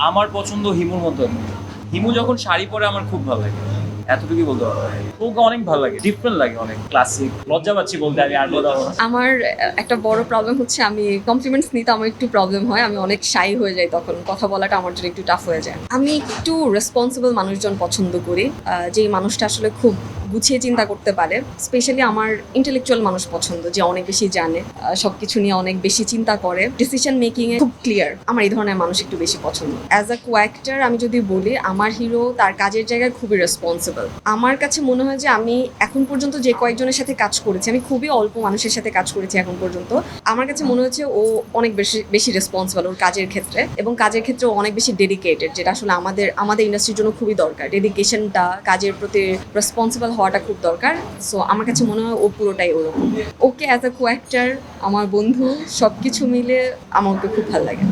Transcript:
আমার পছন্দ হিমুর মতন। হিমু যখন শাড়ি পরে আমার খুব ভালো লাগে, এতটুকুই বলতে পারবো। ওকে অনেক ভালো লাগে, ডিফারেন্ট লাগে, অনেক ক্লাসিক। লজ্জা পাচ্ছি বলতে, আমি আর বলবো না। আমার একটা বড় প্রবলেম হচ্ছে আমি কমপ্লিমেন্টস নিতে আমার একটু প্রবলেম হয়, আমি অনেক শাই হয়ে যাই, তখন কথা বলাটা আমার জন্য একটু টাফ হয়ে যায়। আমি একটু রেসপন্সিবল মানুষজন পছন্দ করি, যেই মানুষটা আসলে খুব গুছিয়ে চিন্তা করতে পারে। স্পেশালি আমার ইন্টেলেকচুয়াল মানুষ পছন্দ, যে অনেক বেশি জানে, সবকিছু নিয়ে অনেক বেশি চিন্তা করে, ডিসিশন মেকিং এ খুব ক্লিয়ার। আমার এই ধরনের মানুষ একটু বেশি পছন্দ। অ্যাজ আ কোঅ্যাক্টর আমি যদি বলি, আমার হিরো তার কাজের জায়গায় খুবই রেসপন্সিবল। আমার কাছে মনে হয় যে আমি এখন পর্যন্ত যে কয়েকজনের সাথে কাজ করেছি, আমি খুবই অল্প মানুষের সাথে কাজ করেছি এখন পর্যন্ত, আমার কাছে মনে হচ্ছে ও অনেক বেশি বেশি রেসপন্সিবল ওর কাজের ক্ষেত্রে, এবং কাজের ক্ষেত্রে ও অনেক বেশি ডেডিকেটেড, যেটা আসলে আমাদের আমাদের ইন্ডাস্ট্রির জন্য খুবই দরকার। ডেডিকেশনটা, কাজের প্রতি রেসপন্সিবল হওয়াটা খুব দরকার। সো আমার কাছে মনে হয় ও পুরোটাই ওরকম। ওকে অ্যাজ আ কোঅ্যাক্টর, আমার বন্ধু, সব কিছু মিলে আমার ওকে খুব ভালো লাগে।